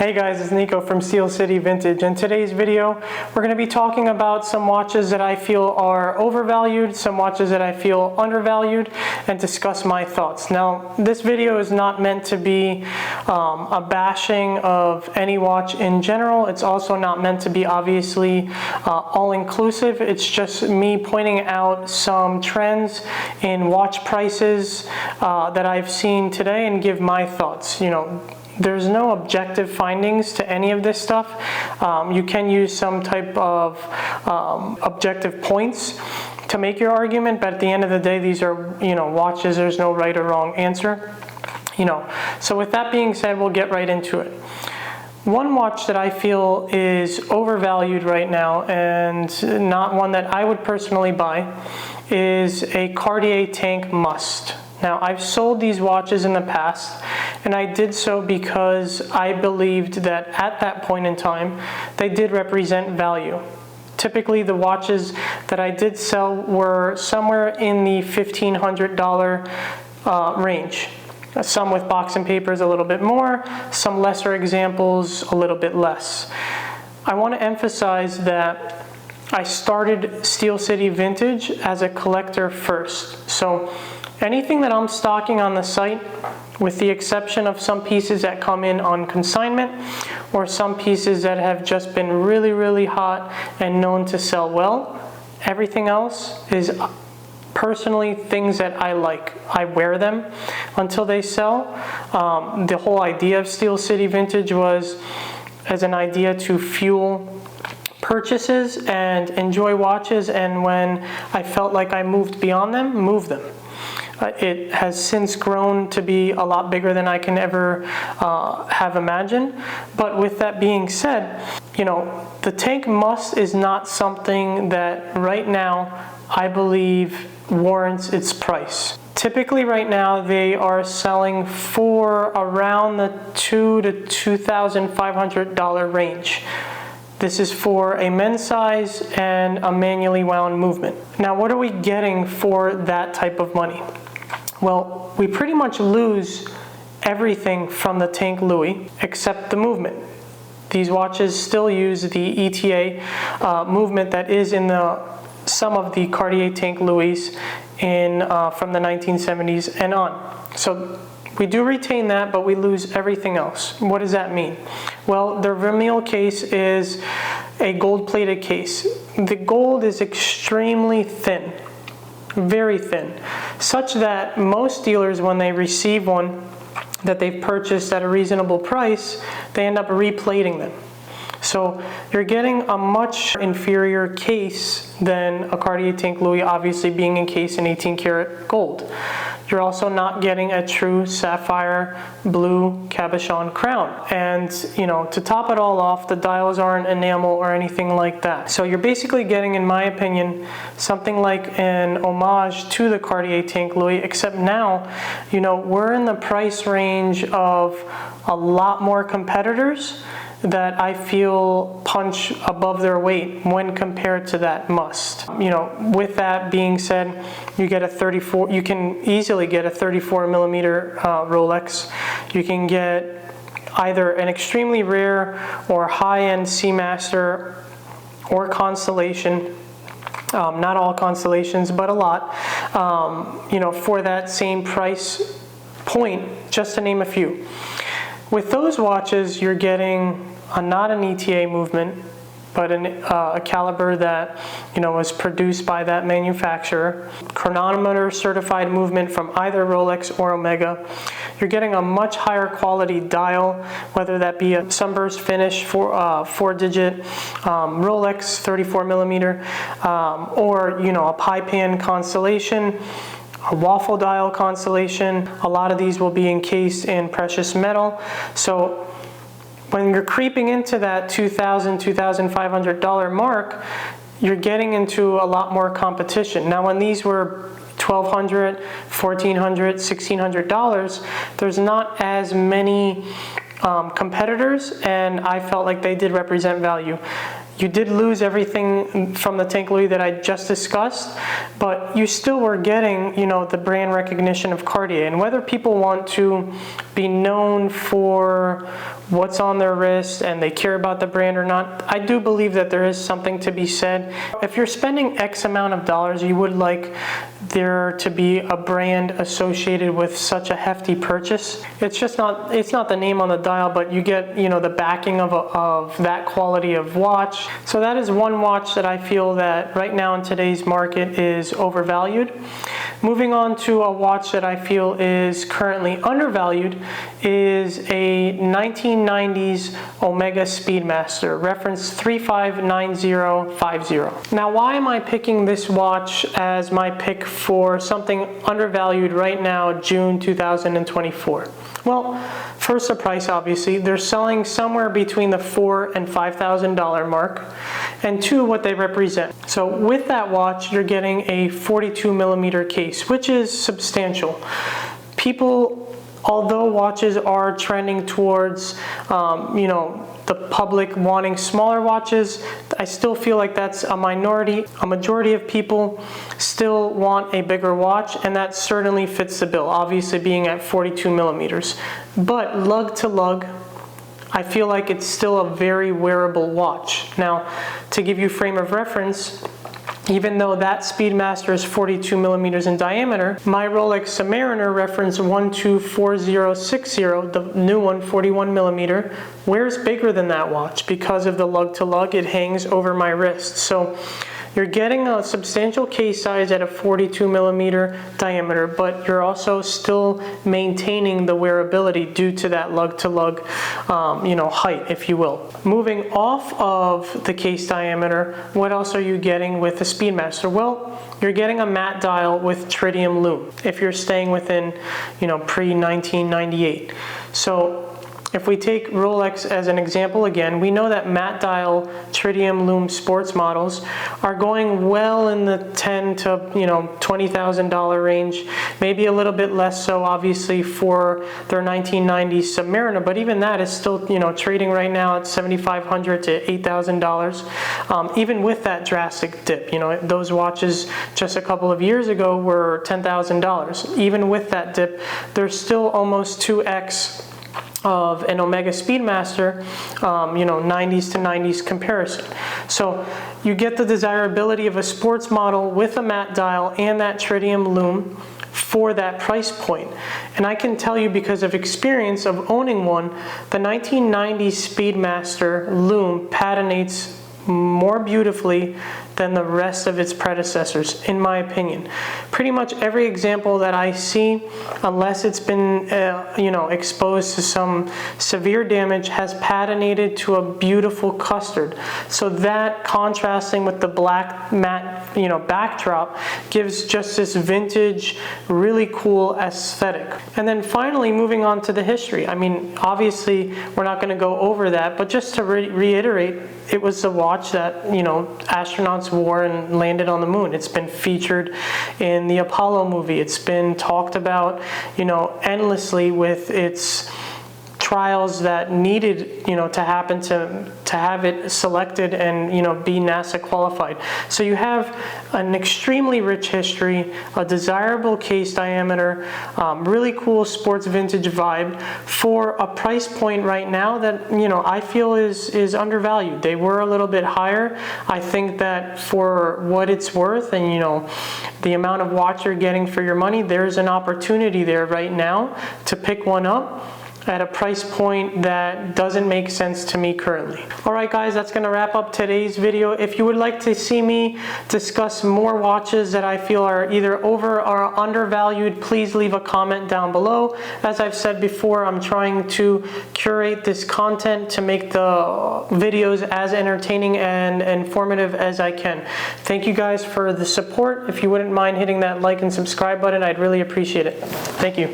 Hey guys, it's Nico from Steel City Vintage. In today's video, we're going to be talking about some watches that I feel are overvalued, some watches that I feel undervalued, and discuss my thoughts. Now, this video is not meant to be a bashing of any watch in general. It's also not meant to be obviously all-inclusive. It's just me pointing out some trends in watch prices that I've seen today and give my thoughts. There's no objective findings to any of this stuff. You can use some type of objective points to make your argument, but at the end of the day, these are, watches. There's no right or wrong answer. So with that being said, we'll get right into it. One watch that I feel is overvalued right now, and not one that I would personally buy, is a Cartier Tank Must. Now, I've sold these watches in the past, and I did so because I believed that at that point in time, they did represent value. Typically, the watches that I did sell were somewhere in the $1,500 range. Some with box and papers a little bit more, some lesser examples a little bit less. I want to emphasize that I started Steel City Vintage as a collector first. So anything that I'm stocking on the site, with the exception of some pieces that come in on consignment or some pieces that have just been really, really hot and known to sell well, everything else is personally things that I like. I wear them until they sell. The whole idea of Steel City Vintage was as an idea to fuel purchases and enjoy watches, and when I felt like I moved beyond them, move them. It has since grown to be a lot bigger than I can ever have imagined. But with that being said, the Tank Must is not something that right now I believe warrants its price. Typically right now they are selling for around the $2,000 to $2,500 range. This is for a men's size and a manually wound movement. Now, what are we getting for that type of money? Well, we pretty much lose everything from the Tank Louis except the movement. These watches still use the ETA movement that is in some of the Cartier Tank Louis from the 1970s and on. So we do retain that, but we lose everything else. What does that mean? Well, the vermeil case is a gold-plated case. The gold is extremely thin, very thin, such that most dealers, when they receive one that they've purchased at a reasonable price, they end up replating them. So you're getting a much inferior case than a Cartier Tank Louis, obviously being encased in 18 karat gold. You're also not getting a true sapphire blue cabochon crown. And to top it all off, the dials aren't enamel or anything like that. So you're basically getting, in my opinion, something like an homage to the Cartier Tank Louis, except now, we're in the price range of a lot more competitors that I feel punch above their weight when compared to that Must. With that being said, you can easily get a 34 millimeter Rolex. You can get either an extremely rare or high-end Speedmaster or Constellation. Not all Constellations, but a lot, for that same price point, just to name a few. With those watches, you're getting not an ETA movement, but a caliber that was produced by that manufacturer. Chronometer certified movement from either Rolex or Omega. You're getting a much higher quality dial, whether that be a sunburst finish for 4-digit Rolex 34 millimeter, or a pie pan Constellation, a waffle dial Constellation. A lot of these will be encased in precious metal. So when you're creeping into that $2,000, $2,500 mark, you're getting into a lot more competition. Now, when these were $1,200, $1,400, $1,600, there's not as many competitors, and I felt like they did represent value. You did lose everything from the tank that I just discussed, but you still were getting, the brand recognition of Cartier. And whether people want to be known for what's on their wrist and they care about the brand or not, I do believe that there is something to be said. If you're spending X amount of dollars, you would like there to be a brand associated with such a hefty purchase. It's not the name on the dial, but you get, the backing of that quality of watch. So that is one watch that I feel that right now in today's market is overvalued. Moving on to a watch that I feel is currently undervalued is a 1990s Omega Speedmaster, reference 359050. Now, why am I picking this watch as my pick for something undervalued right now, June 2024? Well, first the price, obviously. They're selling somewhere between the $4,000 and $5,000 mark, and two, what they represent. So with that watch, you're getting a 42 millimeter case, which is substantial. People, although watches are trending towards, the public wanting smaller watches, I still feel like that's a minority. A majority of people still want a bigger watch, and that certainly fits the bill, obviously being at 42 millimeters. But lug to lug, I feel like it's still a very wearable watch. Now, to give you frame of reference, even though that Speedmaster is 42 millimeters in diameter, my Rolex Submariner reference 124060, the new one, 41 millimeter, wears bigger than that watch because of the lug to lug. It hangs over my wrist. So you're getting a substantial case size at a 42 millimeter diameter, but you're also still maintaining the wearability due to that lug to lug, height, if you will. Moving off of the case diameter, what else are you getting with the Speedmaster? Well, you're getting a matte dial with tritium lume if you're staying within, pre-1998. So if we take Rolex as an example again, we know that matte dial tritium lume sports models are going well in the $10,000 to $20,000 range, maybe a little bit less so obviously for their 1990s Submariner, but even that is still trading right now at $7,500 to $8,000. Even with that drastic dip, those watches just a couple of years ago were $10,000. Even with that dip, they're still almost 2x of an Omega Speedmaster, 90s to 90s comparison. So you get the desirability of a sports model with a matte dial and that tritium lume for that price point. And I can tell you, because of experience of owning one, the 1990s Speedmaster lume patinates more beautifully than the rest of its predecessors, in my opinion. Pretty much every example that I see, unless it's been exposed to some severe damage, has patinated to a beautiful custard. So that, contrasting with the black matte backdrop, gives just this vintage, really cool aesthetic. And then finally, moving on to the history. I mean, obviously we're not going to go over that, but just to reiterate, it was a watch that astronauts wore and landed on the moon. It's been featured in the Apollo movie. It's been talked about, endlessly with its trials that needed, to happen to have it selected and, be NASA qualified. So you have an extremely rich history, a desirable case diameter, really cool sports vintage vibe for a price point right now that, I feel is undervalued. They were a little bit higher. I think that for what it's worth and, the amount of watch you're getting for your money, there's an opportunity there right now to pick one up at a price point that doesn't make sense to me currently. Alright guys, that's going to wrap up today's video. If you would like to see me discuss more watches that I feel are either over or undervalued, please leave a comment down below. As I've said before, I'm trying to curate this content to make the videos as entertaining and informative as I can. Thank you guys for the support. If you wouldn't mind hitting that like and subscribe button, I'd really appreciate it. Thank you.